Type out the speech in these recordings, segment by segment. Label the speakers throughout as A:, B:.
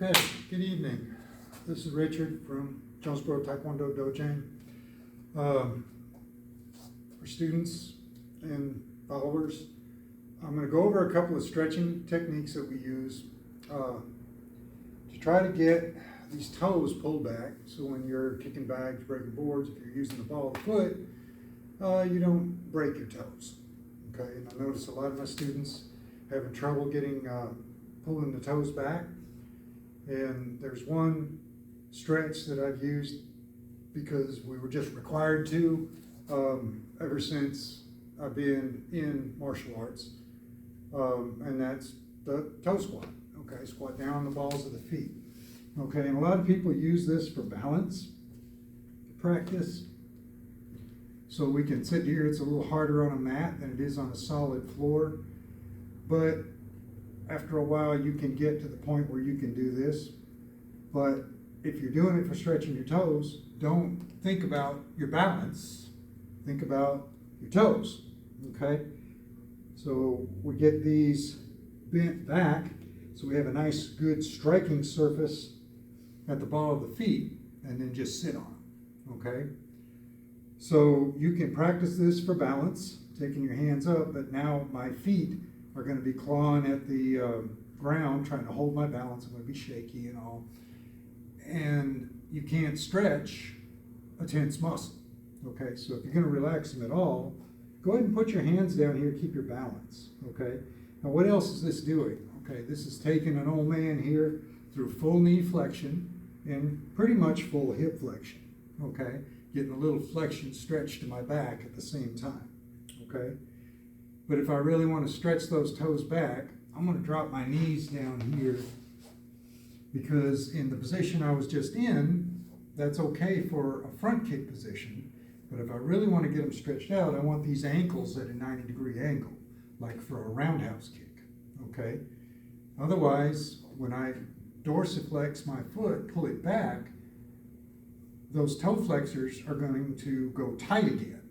A: Okay, good evening. This is Richard from Jonesboro Taekwondo Dojang. For students and followers, I'm going to go over a couple of stretching techniques that we use to try to get these toes pulled back. So when you're kicking bags, breaking boards, if you're using the ball of the foot, you don't break your toes. Okay, and I notice a lot of my students having trouble getting pulling the toes back. And there's one stretch that I've used because we were just required to ever since I've been in martial arts, and that's the toe squat. Okay, squat down on the balls of the feet. Okay, and a lot of people use this for balance practice. So we can sit here, it's a little harder on a mat than it is on a solid floor, but after a while you can get to the point where you can do this. But if you're doing it for stretching your toes, don't think about your balance, think about your toes, okay? So we get these bent back so we have a nice good striking surface at the ball of the feet, and then just sit on them, okay? So you can practice this for balance, taking your hands up, but now my feet are going to be clawing at the ground, trying to hold my balance. I'm going to be shaky and all. And you can't stretch a tense muscle. Okay, so if you're going to relax them at all, go ahead and put your hands down here, keep your balance. Okay, now what else is this doing? Okay, this is taking an old man here through full knee flexion and pretty much full hip flexion. Okay, getting a little flexion stretch to my back at the same time. Okay. But if I really want to stretch those toes back, I'm going to drop my knees down here, because in the position I was just in, that's okay for a front kick position. But if I really want to get them stretched out, I want these ankles at a 90-degree angle, like for a roundhouse kick, okay? Otherwise, when I dorsiflex my foot, pull it back, those toe flexors are going to go tight again,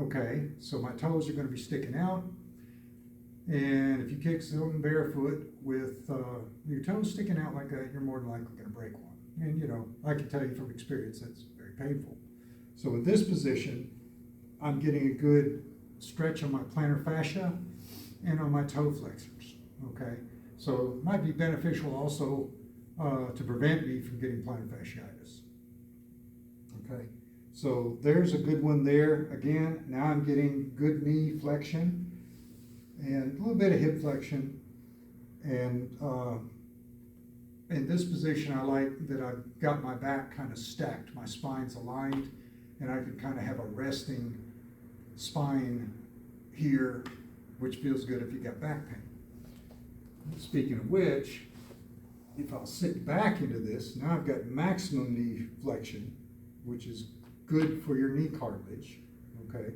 A: okay? So my toes are going to be sticking out. And if you kick someone barefoot with your toes sticking out like that, you're more than likely going to break one. And you know, I can tell you from experience, that's very painful. So with this position, I'm getting a good stretch on my plantar fascia and on my toe flexors, okay? So it might be beneficial also to prevent me from getting plantar fasciitis, okay? So there's a good one there. Again, now I'm getting good knee flexion and a little bit of hip flexion. And in this position, I like that I've got my back kind of stacked. My spine's aligned, and I can kind of have a resting spine here, which feels good if you got back pain. Speaking of which, if I'll sit back into this, now I've got maximum knee flexion, which is good for your knee cartilage, okay?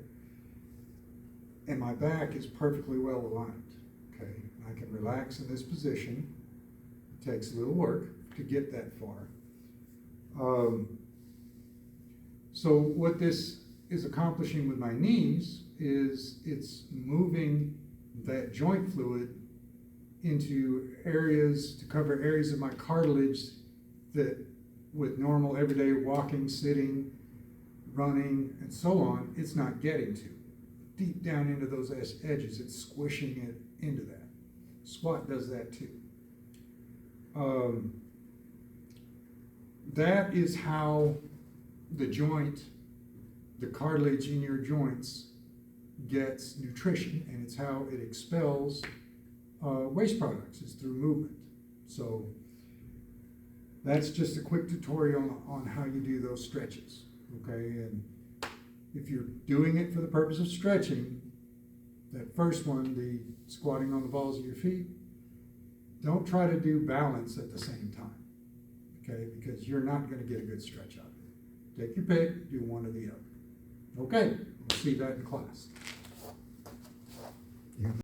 A: And my back is perfectly well aligned, okay? I can relax in this position. It takes a little work to get that far. So what this is accomplishing with my knees is it's moving that joint fluid into areas, to cover areas of my cartilage that with normal everyday walking, sitting, running, and so on, it's not getting to. Deep down into those edges, it's squishing it into that. Squat does that too. That is how the joint, the cartilage in your joints gets nutrition, and it's how it expels waste products, is through movement. So that's just a quick tutorial on how you do those stretches, okay? And if you're doing it for the purpose of stretching, that first one, the squatting on the balls of your feet, don't try to do balance at the same time, okay? Because you're not going to get a good stretch out of it. Take your pick, do one or the other. Okay, we'll see that in class.